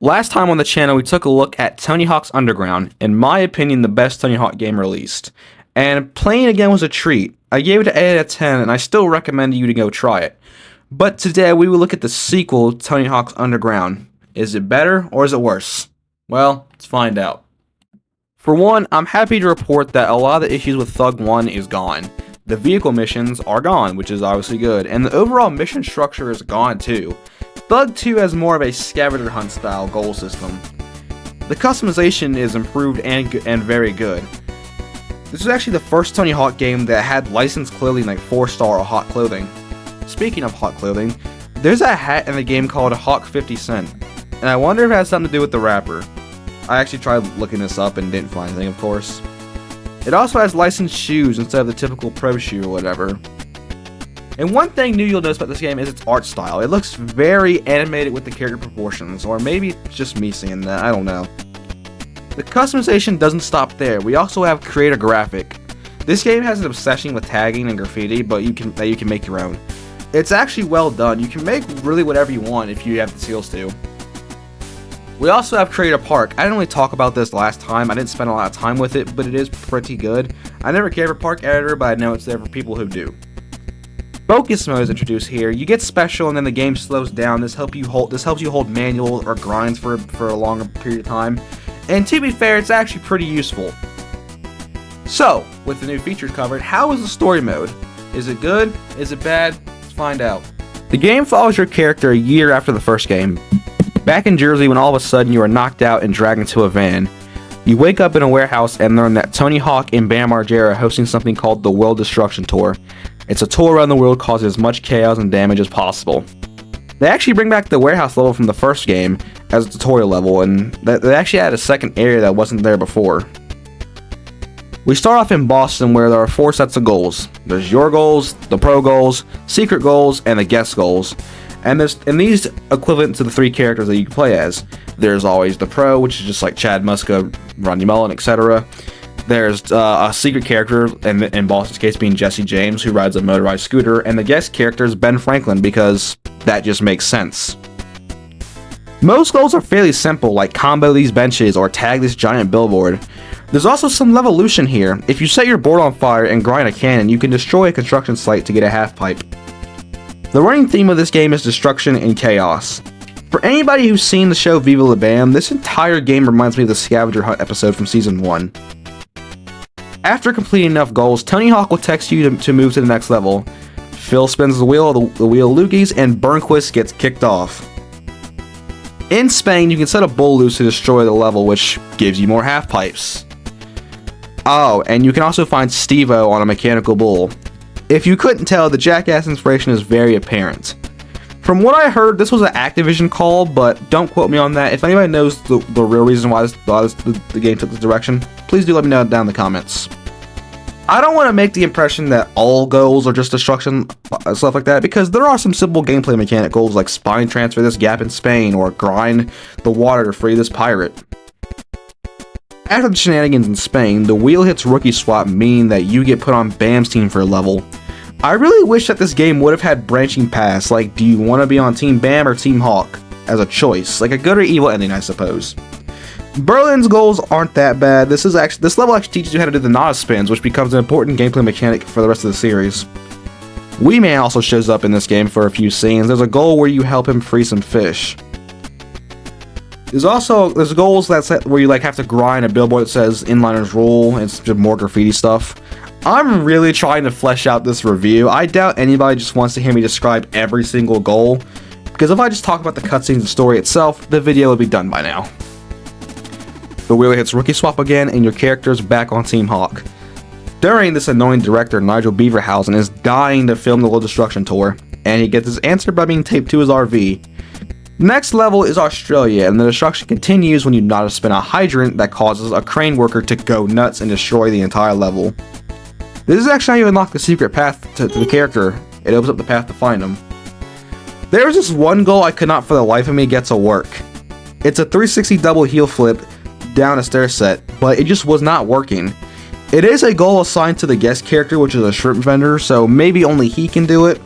Last time on the channel, we took a look at Tony Hawk's Underground, in my opinion, the best Tony Hawk game released. And playing again was a treat. I gave it an 8 out of 10, and I still recommend you to go try it. But today, we will look at the sequel, Tony Hawk's Underground. Is it better, or is it worse? Well, let's find out. For one, I'm happy to report that a lot of the issues with Thug 1 is gone. The vehicle missions are gone, which is obviously good, and the overall mission structure is gone too. Thug 2 has more of a scavenger hunt style goal system. The customization is improved and very good. This is actually the first Tony Hawk game that had licensed clothing like 4-star hot clothing. Speaking of hot clothing, there's a hat in the game called Hawk 50 Cent, and I wonder if it has something to do with the rapper. I actually tried looking this up and didn't find anything, of course. It also has licensed shoes instead of the typical pro shoe or whatever. And one thing new you'll notice about this game is its art style. It looks very animated with the character proportions, or maybe it's just me seeing that, I don't know. The customization doesn't stop there. We also have Create a Graphic. This game has an obsession with tagging and graffiti, but you can make your own. It's actually well done. You can make really whatever you want if you have the skills to. We also have Create a Park. I didn't really talk about this last time. I didn't spend a lot of time with it, but it is pretty good. I never cared for Park Editor, but I know it's there for people who do. Focus mode is introduced here. You get special and then the game slows down. This helps you hold manual or grinds for a longer period of time. And to be fair, it's actually pretty useful. So, with the new features covered, how is the story mode? Is it good? Is it bad? Let's find out. The game follows your character a year after the first game. Back in Jersey when all of a sudden you are knocked out and dragged into a van. You wake up in a warehouse and learn that Tony Hawk and Bam Margera are hosting something called the World Destruction Tour. It's a tour around the world causing as much chaos and damage as possible. They actually bring back the warehouse level from the first game as a tutorial level, and they actually added a second area that wasn't there before. We start off in Boston where there are 4 sets of goals. There's your goals, the pro goals, secret goals, and the guest goals. And these equivalent to the 3 characters that you can play as. There's always the pro, which is just like Chad Muska, Rodney Mullen, etc. There's a secret character, in Boston's case being Jesse James, who rides a motorized scooter, and the guest character is Ben Franklin because that just makes sense. Most goals are fairly simple, like combo these benches or tag this giant billboard. There's also some levolution here. If you set your board on fire and grind a cannon, you can destroy a construction site to get a half pipe. The running theme of this game is destruction and chaos. For anybody who's seen the show Viva La Bam, this entire game reminds me of the scavenger hunt episode from season 1. After completing enough goals, Tony Hawk will text you to move to the next level. Phil spins the wheel loogies, and Burnquist gets kicked off. In Spain, you can set a bull loose to destroy the level, which gives you more half pipes. Oh, and you can also find Steve-O on a mechanical bull. If you couldn't tell, the Jackass inspiration is very apparent. From what I heard, this was an Activision call, but don't quote me on that. If anybody knows the real reason why the game took this direction, please do let me know down in the comments. I don't want to make the impression that all goals are just destruction, stuff like that, because there are some simple gameplay mechanic goals like spine transfer this gap in Spain, or grind the water to free this pirate. After the shenanigans in Spain, the wheel hits rookie swap, meaning that you get put on Bam's team for a level. I really wish that this game would have had branching paths, like do you want to be on Team Bam or Team Hawk, as a choice, like a good or evil ending I suppose. Berlin's goals aren't that bad. This level actually teaches you how to do the Nada spins, which becomes an important gameplay mechanic for the rest of the series. Wee Man also shows up in this game for a few scenes. There's a goal where you help him free some fish. There's goals where you have to grind a billboard that says Inliners Rule, and it's more graffiti stuff. I'm really trying to flesh out this review. I doubt anybody just wants to hear me describe every single goal, because if I just talk about the cutscenes and story itself, the video would be done by now. The wheel hits rookie swap again, and your character's back on Team Hawk. During this, annoying director, Nigel Beaverhausen, is dying to film the World Destruction Tour, and he gets his answer by being taped to his RV. Next level is Australia, and the destruction continues when you Nada spin a hydrant that causes a crane worker to go nuts and destroy the entire level. This is actually how you unlock the secret path to the character. It opens up the path to find him. There is this one goal I could not for the life of me get to work. It's a 360 double heel flip down a stair set, but it just was not working. It is a goal assigned to the guest character, which is a shrimp vendor, so maybe only he can do it.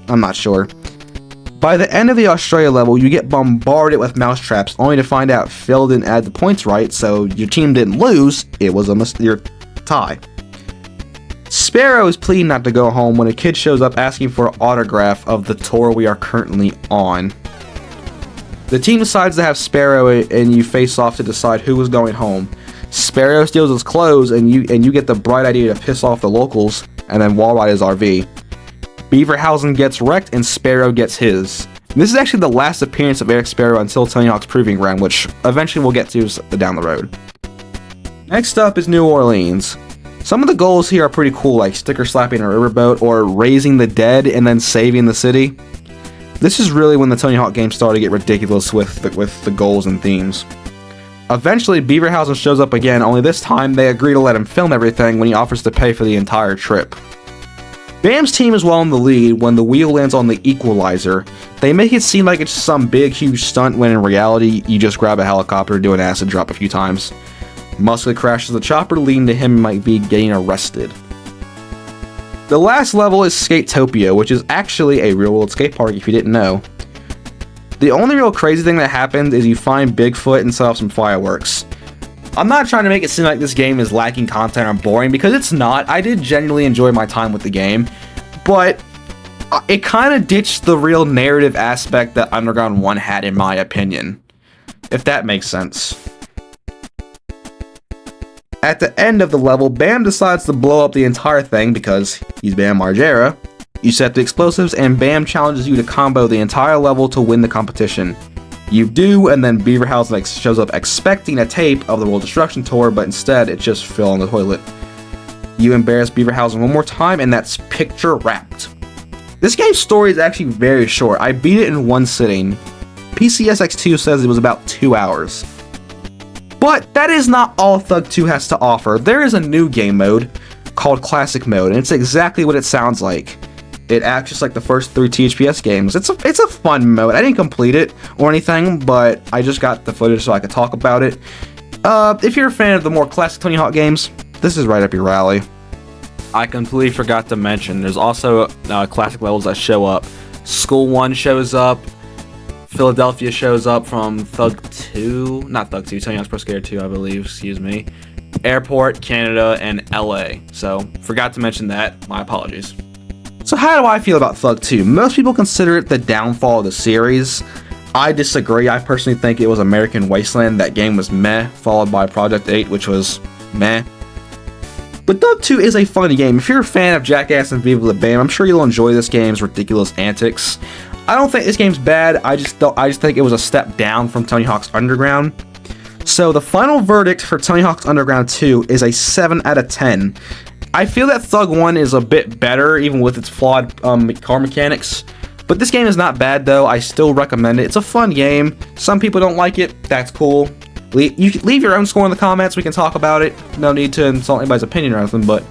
I'm not sure. By the end of the Australia level, you get bombarded with mousetraps, only to find out Phil didn't add the points right, so your team didn't lose, it was your tie. Sparrow is pleading not to go home when a kid shows up asking for an autograph of the tour we are currently on. The team decides to have Sparrow and you face off to decide who is going home. Sparrow steals his clothes and you get the bright idea to piss off the locals and then wall ride his RV. Beaverhausen gets wrecked and Sparrow gets his. This is actually the last appearance of Eric Sparrow until Tony Hawk's Proving Ground, which eventually we'll get to down the road. Next up is New Orleans. Some of the goals here are pretty cool, like sticker slapping a riverboat or raising the dead and then saving the city. This is really when the Tony Hawk games started to get ridiculous with the goals and themes. Eventually, Beaverhausen shows up again, only this time they agree to let him film everything when he offers to pay for the entire trip. Bam's team is well in the lead when the wheel lands on the equalizer. They make it seem like it's some big huge stunt when in reality you just grab a helicopter, do an acid drop a few times. Muscle crashes the chopper, leading to him might be getting arrested. The last level is Skatopia, which is actually a real world skate park if you didn't know. The only real crazy thing that happens is you find Bigfoot and set off some fireworks. I'm not trying to make it seem like this game is lacking content or boring, because it's not. I did genuinely enjoy my time with the game, but it kind of ditched the real narrative aspect that Underground 1 had, in my opinion. If that makes sense. At the end of the level, Bam decides to blow up the entire thing because he's Bam Margera. You set the explosives and Bam challenges you to combo the entire level to win the competition. You do, and then Beaverhausen shows up expecting a tape of the World Destruction Tour, but instead it just fell on the toilet. You embarrass Beaverhausen one more time, and that's picture wrapped. This game's story is actually very short. I beat it in one sitting. PCSX2 says it was about 2 hours. But that is not all Thug 2 has to offer. There is a new game mode called Classic Mode, and it's exactly what it sounds like. It acts just like the first 3 THPS games. It's a fun mode. I didn't complete it or anything, but I just got the footage so I could talk about it. If you're a fan of the more classic Tony Hawk games, this is right up your alley. I completely forgot to mention, there's also classic levels that show up. School 1 shows up. Philadelphia shows up from Thug 2. Not Thug 2, Tony Hawk's Pro Skater 2, I believe. Excuse me. Airport, Canada, and LA. So, forgot to mention that. My apologies. So how do I feel about Thug 2? Most people consider it the downfall of the series. I disagree. I personally think it was American Wasteland. That game was meh, followed by Project 8, which was meh. But Thug 2 is a fun game. If you're a fan of Jackass and Viva La Bam, I'm sure you'll enjoy this game's ridiculous antics. I don't think this game's bad. I just think it was a step down from Tony Hawk's Underground. So the final verdict for Tony Hawk's Underground 2 is a 7 out of 10. I feel that Thug 1 is a bit better, even with its flawed car mechanics. But this game is not bad, though. I still recommend it. It's a fun game. Some people don't like it. That's cool. You can leave your own score in the comments. We can talk about it. No need to insult anybody's opinion or anything, but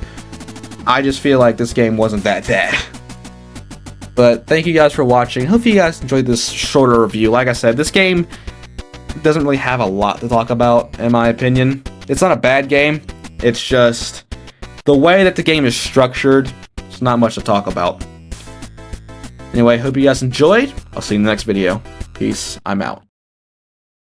I just feel like this game wasn't that bad. But thank you guys for watching. Hope you guys enjoyed this shorter review. Like I said, this game doesn't really have a lot to talk about, in my opinion. It's not a bad game. It's just the way that the game is structured, it's not much to talk about. Anyway, hope you guys enjoyed. I'll see you in the next video. Peace. I'm out.